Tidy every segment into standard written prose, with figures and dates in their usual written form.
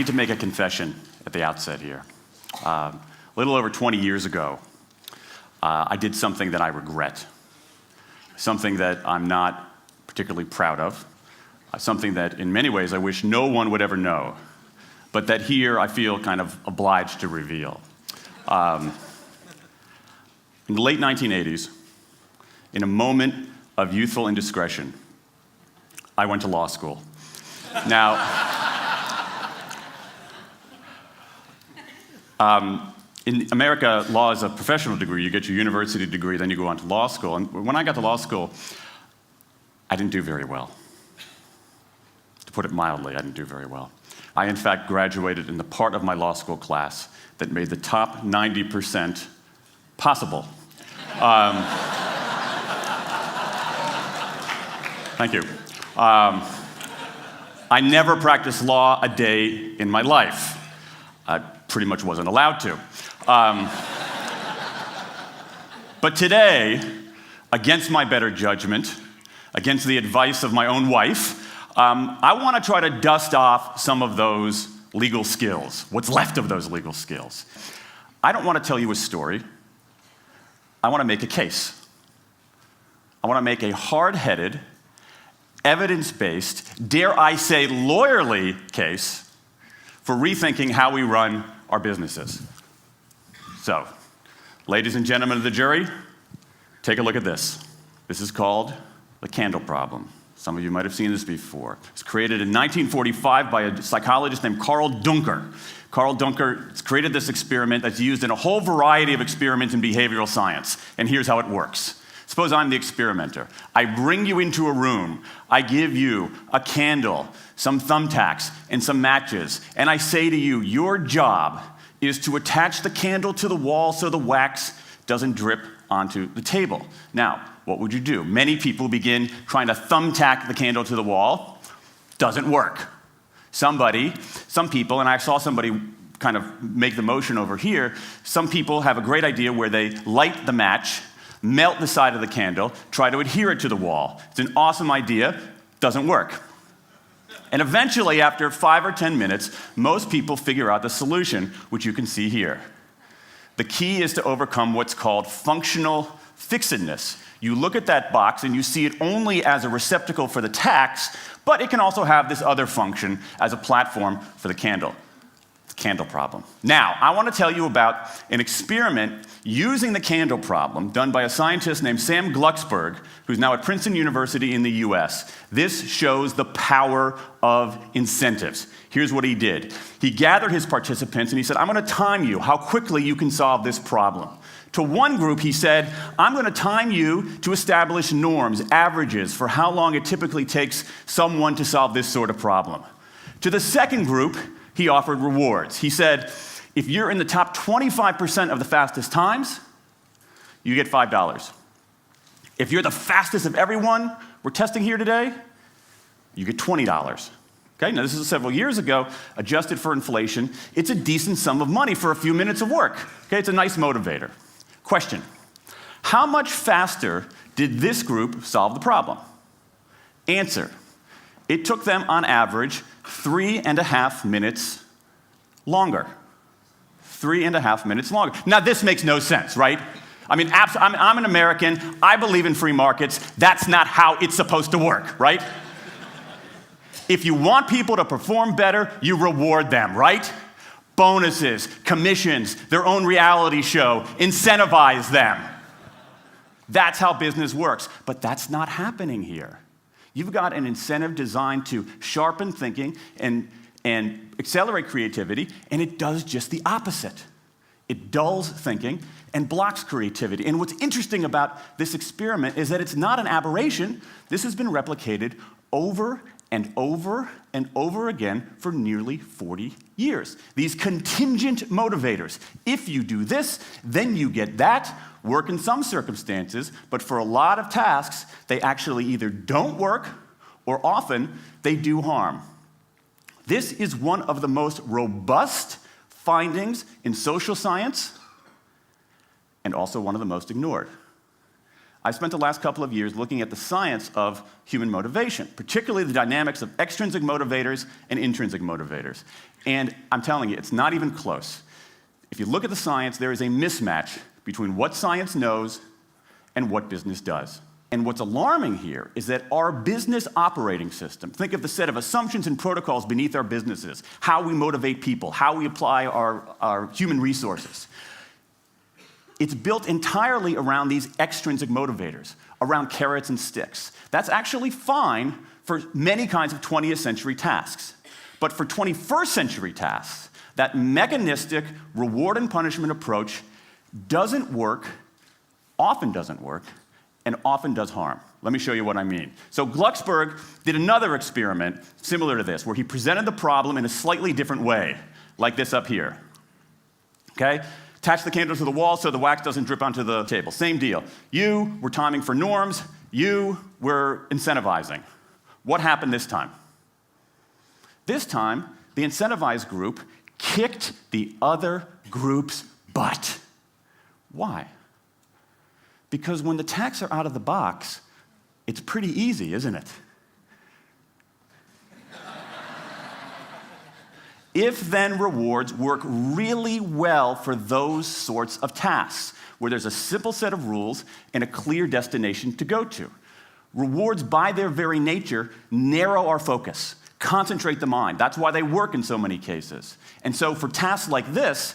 need to make a confession at the outset here. A little over 20 years ago, I did something that I regret, something that I'm not particularly proud of, something that in many ways I wish no one would ever know, but that here I feel kind of obliged to reveal. In the late 1980s, in a moment of youthful indiscretion, I went to law school. Now, in America, law is a professional degree. You get your university degree, then you go on to law school. And when I got to law school, I didn't do very well. To put it mildly, I didn't do very well. I, in fact, graduated in the part of my law school class that made the top 90% possible. Thank you. I never practiced law a day in my life. I pretty much wasn't allowed to. But today, against my better judgment, against the advice of my own wife, I want to try to dust off some of those legal skills, what's left of those legal skills. I don't want to tell you a story. I want to make a case. I want to make a hard-headed, evidence-based, dare I say lawyerly case for rethinking how we run our businesses. So, ladies and gentlemen of the jury, take a look at this. This is called the candle problem. Some of you might have seen this before. It was created in 1945 by a psychologist named Carl Duncker. Carl Duncker has created this experiment that's used in a whole variety of experiments in behavioral science. And here's how it works. Suppose I'm the experimenter. I bring you into a room. I give you a candle, some thumbtacks, and some matches. And I say to you, your job is to attach the candle to the wall so the wax doesn't drip onto the table. Now, what would you do? Many people begin trying to thumbtack the candle to the wall. Doesn't work. Some people, and I saw somebody kind of make the motion over here, some people have a great idea where they light the match, melt the side of the candle, try to adhere it to the wall. It's an awesome idea, doesn't work. And eventually, after 5 or 10 minutes, most people figure out the solution, which you can see here. The key is to overcome what's called functional fixedness. You look at that box and you see it only as a receptacle for the tacks, but it can also have this other function as a platform for the candle. The candle problem. Now, I want to tell you about an experiment using the candle problem done by a scientist named Sam Glucksberg, who's now at Princeton University in the US. This shows the power of incentives. Here's what he did. He gathered his participants and he said, I'm going to time you how quickly you can solve this problem. To one group, he said, I'm going to time you to establish norms, averages, for how long it typically takes someone to solve this sort of problem. To the second group, he offered rewards. He said, if you're in the top 25% of the fastest times, you get $5. If you're the fastest of everyone we're testing here today, you get $20. Okay, now this is several years ago, adjusted for inflation. It's a decent sum of money for a few minutes of work. Okay, it's a nice motivator. Question, how much faster did this group solve the problem? Answer, it took them on average 3.5 minutes longer. 3.5 minutes longer. Now this makes no sense, right? I mean, I'm an American, I believe in free markets, that's not how it's supposed to work, right? If you want people to perform better, you reward them, right? Bonuses, commissions, their own reality show, incentivize them. That's how business works, but that's not happening here. You've got an incentive designed to sharpen thinking and accelerate creativity, and it does just the opposite. It dulls thinking and blocks creativity. And what's interesting about this experiment is that it's not an aberration. This has been replicated over and over and over again for nearly 40 years. These contingent motivators. If you do this, then you get that. Work in some circumstances, but for a lot of tasks, they actually either don't work or often they do harm. This is one of the most robust findings in social science and also one of the most ignored. I spent the last couple of years looking at the science of human motivation, particularly the dynamics of extrinsic motivators and intrinsic motivators. And I'm telling you, it's not even close. If you look at the science, there is a mismatch between what science knows and what business does. And what's alarming here is that our business operating system, think of the set of assumptions and protocols beneath our businesses, how we motivate people, how we apply our human resources. It's built entirely around these extrinsic motivators, around carrots and sticks. That's actually fine for many kinds of 20th century tasks. But for 21st century tasks, that mechanistic reward and punishment approach doesn't work, often doesn't work, and often does harm. Let me show you what I mean. So Glucksberg did another experiment similar to this, where he presented the problem in a slightly different way, like this up here. Okay? Attach the candle to the wall so the wax doesn't drip onto the table. Same deal. You were timing for norms. You were incentivizing. What happened this time? This time, the incentivized group kicked the other group's butt. Why? Because when the tacks are out of the box, it's pretty easy, isn't it? If-then rewards work really well for those sorts of tasks, where there's a simple set of rules and a clear destination to go to. Rewards, by their very nature, narrow our focus, concentrate the mind. That's why they work in so many cases. And so for tasks like this,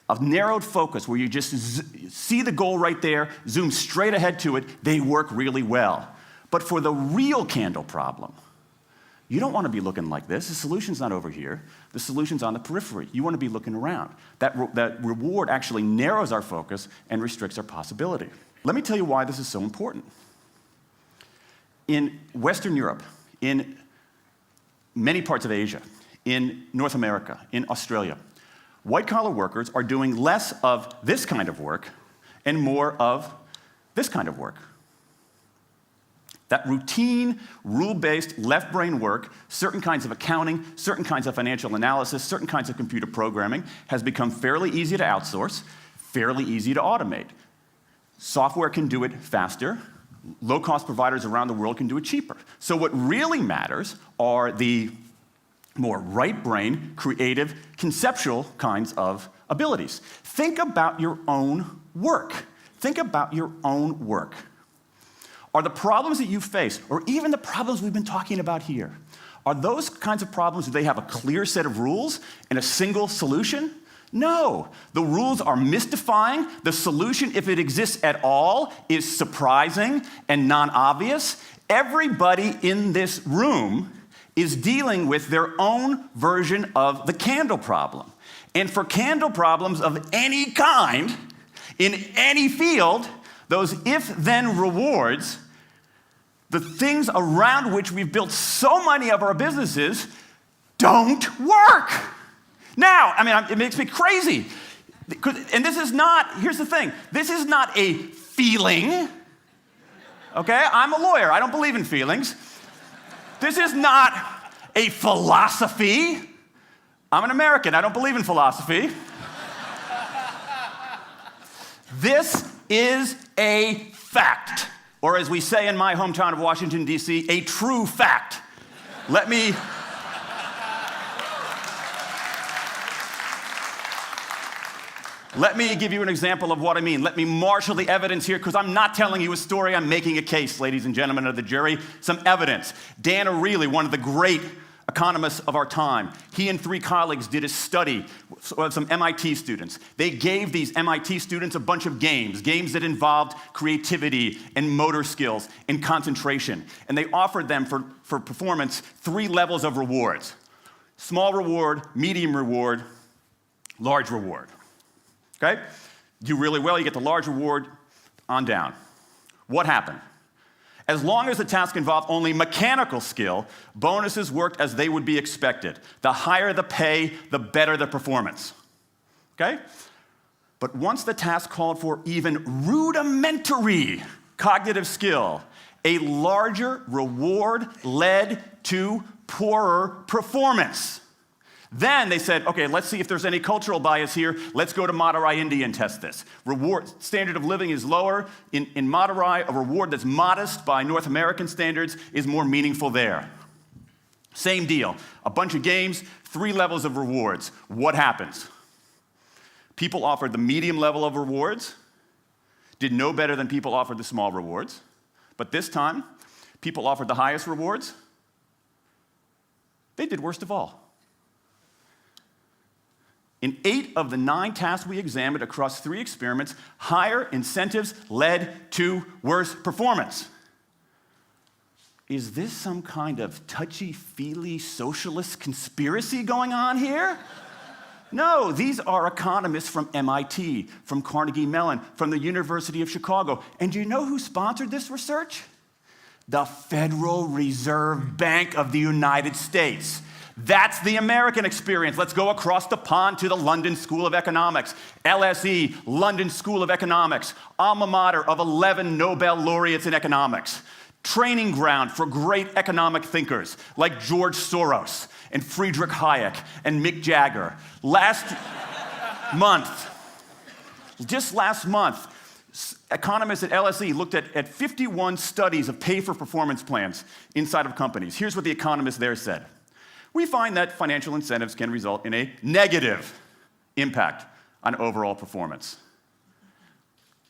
a narrowed focus where you just see the goal right there, zoom straight ahead to it, they work really well. But for the real candle problem, you don't want to be looking like this. The solution's not over here. The solution's on the periphery. You want to be looking around. That reward actually narrows our focus and restricts our possibility. Let me tell you why this is so important. In Western Europe, in many parts of Asia, in North America, in Australia, white-collar workers are doing less of this kind of work and more of this kind of work. That routine, rule-based, left-brain work, certain kinds of accounting, certain kinds of financial analysis, certain kinds of computer programming, has become fairly easy to outsource, fairly easy to automate. Software can do it faster. Low-cost providers around the world can do it cheaper. So what really matters are the more right-brain, creative, conceptual kinds of abilities. Think about your own work. Think about your own work. Are the problems that you face, or even the problems we've been talking about here, are those kinds of problems, do they have a clear set of rules and a single solution? No. The rules are mystifying. The solution, if it exists at all, is surprising and non-obvious. Everybody in this room is dealing with their own version of the candle problem. And for candle problems of any kind, in any field, those if-then rewards, the things around which we've built so many of our businesses, don't work. Now, it makes me crazy. And this is not, here's the thing, this is not a feeling. Okay, I'm a lawyer, I don't believe in feelings. This is not a philosophy. I'm an American, I don't believe in philosophy. This is a fact, or as we say in my hometown of Washington, D.C., a true fact. Let me give you an example of what I mean. Let me marshal the evidence here, because I'm not telling you a story, I'm making a case, ladies and gentlemen of the jury. Some evidence. Dan Ariely, one of the great economists of our time, he and 3 colleagues did a study of some MIT students. They gave these MIT students a bunch of games that involved creativity and motor skills and concentration. And they offered them for performance 3 levels of rewards. Small reward, medium reward, large reward. Okay? Do really well, you get the large reward, on down. What happened? As long as the task involved only mechanical skill, bonuses worked as they would be expected. The higher the pay, the better the performance. Okay? But once the task called for even rudimentary cognitive skill, a larger reward led to poorer performance. Then they said, okay, let's see if there's any cultural bias here. Let's go to Madurai, India and test this. Standard of living is lower. In Madurai, a reward that's modest by North American standards is more meaningful there. Same deal. A bunch of games, 3 levels of rewards. What happens? People offered the medium level of rewards, did no better than people offered the small rewards. But this time, people offered the highest rewards. They did worst of all. In 8 of the 9 tasks we examined across 3 experiments, higher incentives led to worse performance. Is this some kind of touchy-feely socialist conspiracy going on here? No, these are economists from MIT, from Carnegie Mellon, from the University of Chicago. And do you know who sponsored this research? The Federal Reserve Bank of the United States. That's the American experience. Let's go across the pond to the London School of Economics. LSE, London School of Economics, alma mater of 11 Nobel laureates in economics. Training ground for great economic thinkers like George Soros and Friedrich Hayek and Mick Jagger. Just last month, economists at LSE looked at 51 studies of pay-for-performance plans inside of companies. Here's what the economists there said. We find that financial incentives can result in a negative impact on overall performance.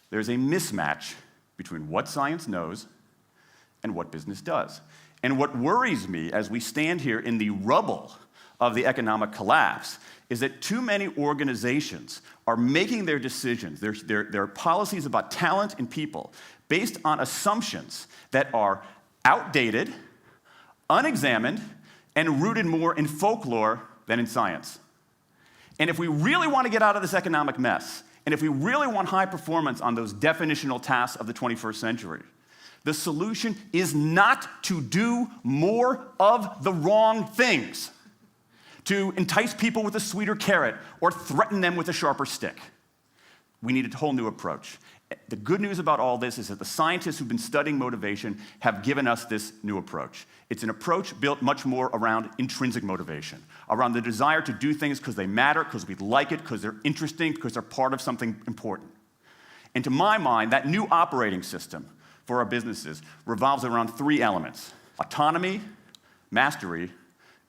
There's a mismatch between what science knows and what business does. And what worries me as we stand here in the rubble of the economic collapse is that too many organizations are making their decisions, their policies about talent and people, based on assumptions that are outdated, unexamined, and rooted more in folklore than in science. And if we really want to get out of this economic mess, and if we really want high performance on those definitional tasks of the 21st century, the solution is not to do more of the wrong things, to entice people with a sweeter carrot or threaten them with a sharper stick. We need a whole new approach. The good news about all this is that the scientists who've been studying motivation have given us this new approach. It's an approach built much more around intrinsic motivation, around the desire to do things because they matter, because we like it, because they're interesting, because they're part of something important. And to my mind, that new operating system for our businesses revolves around 3 elements: autonomy, mastery,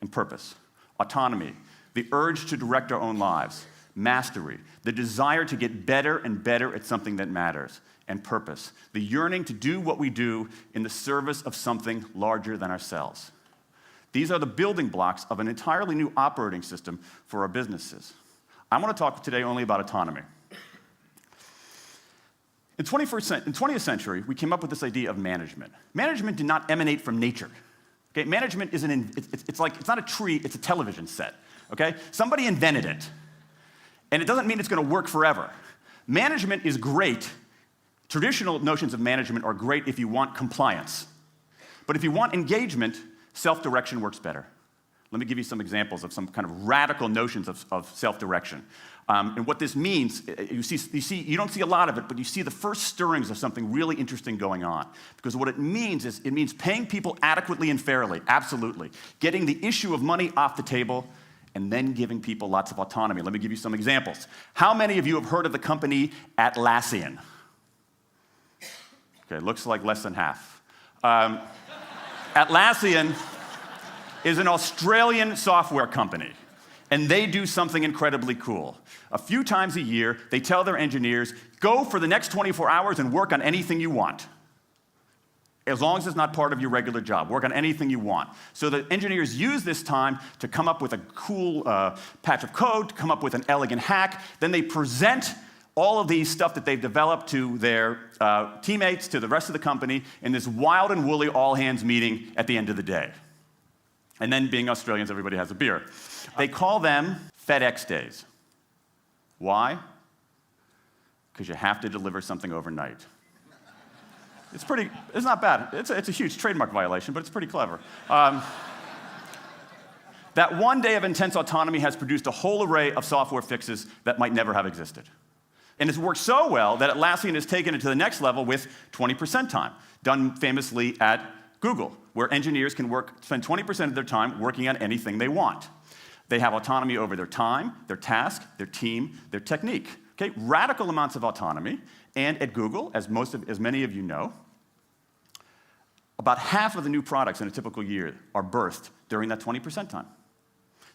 and purpose. Autonomy, the urge to direct our own lives. Mastery, the desire to get better and better at something that matters. And purpose, the yearning to do what we do in the service of something larger than ourselves. These are the building blocks of an entirely new operating system for our businesses. I want to talk today only about autonomy. In the 20th century, we came up with this idea of management. Management did not emanate from nature. Okay? Management isn't, it's not a tree, it's a television set. Okay? Somebody invented it. And it doesn't mean it's going to work forever. Management is great. Traditional notions of management are great if you want compliance. But if you want engagement, self-direction works better. Let me give you some examples of some kind of radical notions of self-direction. And what this means, you don't see a lot of it, but you see the first stirrings of something really interesting going on. Because what it means is, it means paying people adequately and fairly, absolutely. Getting the issue of money off the table, and then giving people lots of autonomy. Let me give you some examples. How many of you have heard of the company Atlassian? Okay, looks like less than half. Atlassian is an Australian software company, and they do something incredibly cool. A few times a year, they tell their engineers, go for the next 24 hours and work on anything you want. As long as it's not part of your regular job. Work on anything you want. So the engineers use this time to come up with a cool patch of code, to come up with an elegant hack. Then they present all of these stuff that they've developed to their teammates, to the rest of the company, in this wild and woolly all-hands meeting at the end of the day. And then, being Australians, everybody has a beer. They call them FedEx days. Why? Because you have to deliver something overnight. It's not bad. It's a huge trademark violation, but it's pretty clever. That one day of intense autonomy has produced a whole array of software fixes that might never have existed. And it's worked so well that Atlassian has taken it to the next level with 20% time, done famously at Google, where engineers can spend 20% of their time working on anything they want. They have autonomy over their time, their task, their team, their technique. Okay? Radical amounts of autonomy. And at Google, as many of you know, about half of the new products in a typical year are birthed during that 20% time.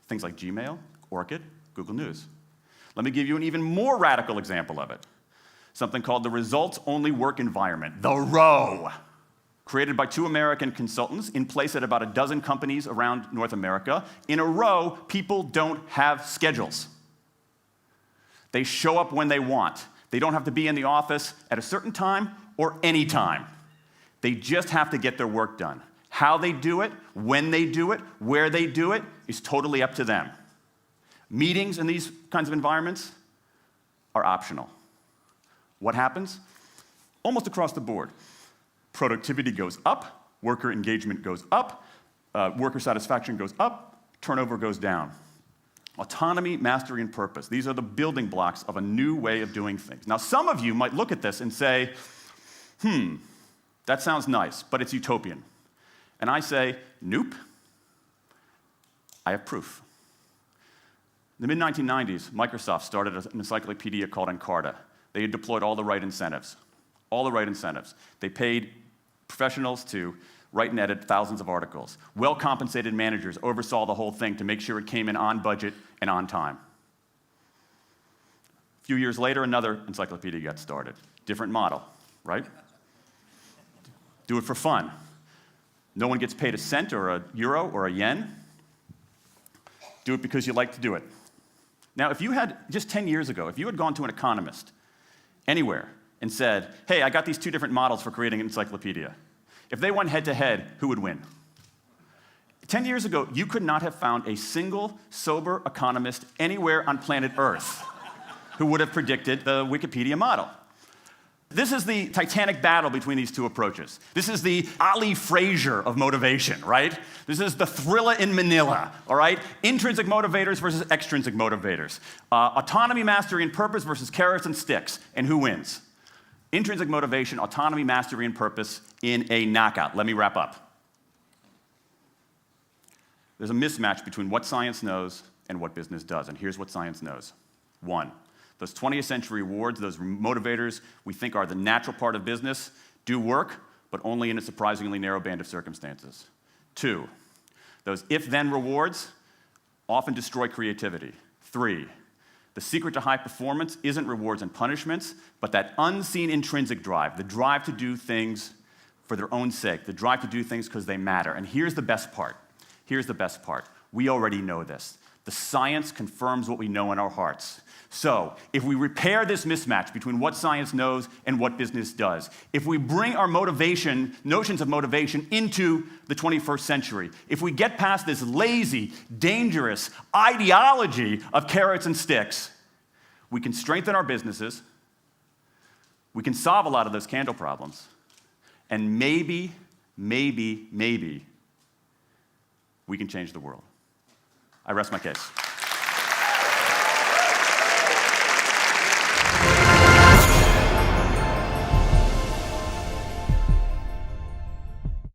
Things like Gmail, Orkut, Google News. Let me give you an even more radical example of it. Something called the results-only work environment, the ROWE, created by 2 American consultants in place at about a dozen companies around North America. In a row, people don't have schedules. They show up when they want. They don't have to be in the office at a certain time or any time. They just have to get their work done. How they do it, when they do it, where they do it, is totally up to them. Meetings in these kinds of environments are optional. What happens? Almost across the board. Productivity goes up, worker engagement goes up, worker satisfaction goes up, turnover goes down. Autonomy, mastery, and purpose. These are the building blocks of a new way of doing things. Now, some of you might look at this and say, that sounds nice, but it's utopian. And I say, nope. I have proof. In the mid-1990s, Microsoft started an encyclopedia called Encarta. They had deployed all the right incentives. All the right incentives. They paid professionals to write and edit thousands of articles. Well-compensated managers oversaw the whole thing to make sure it came in on budget and on time. A few years later, another encyclopedia got started. Different model, right? Do it for fun. No one gets paid a cent or a euro or a yen. Do it because you like to do it. Now, if you had, just 10 years ago, if you had gone to an economist anywhere and said, hey, I got these 2 different models for creating an encyclopedia. If they went head-to-head, who would win? 10 years ago, you could not have found a single sober economist anywhere on planet Earth who would have predicted the Wikipedia model. This is the titanic battle between these 2 approaches. This is the Ali Frazier of motivation, right? This is the Thrilla in Manila, all right? Intrinsic motivators versus extrinsic motivators. Autonomy, mastery, and purpose versus carrots and sticks. And who wins? Intrinsic motivation, autonomy, mastery, and purpose in a knockout. Let me wrap up. There's a mismatch between what science knows and what business does. And here's what science knows. 1, those 20th century rewards, those motivators we think are the natural part of business, do work, but only in a surprisingly narrow band of circumstances. 2, those if-then rewards often destroy creativity. 3, the secret to high performance isn't rewards and punishments, but that unseen intrinsic drive, the drive to do things for their own sake, the drive to do things because they matter. And here's the best part. Here's the best part. We already know this. The science confirms what we know in our hearts. So, if we repair this mismatch between what science knows and what business does, if we bring our notions of motivation into the 21st century, if we get past this lazy, dangerous ideology of carrots and sticks, we can strengthen our businesses, we can solve a lot of those candle problems, and maybe, we can change the world. I rest my case.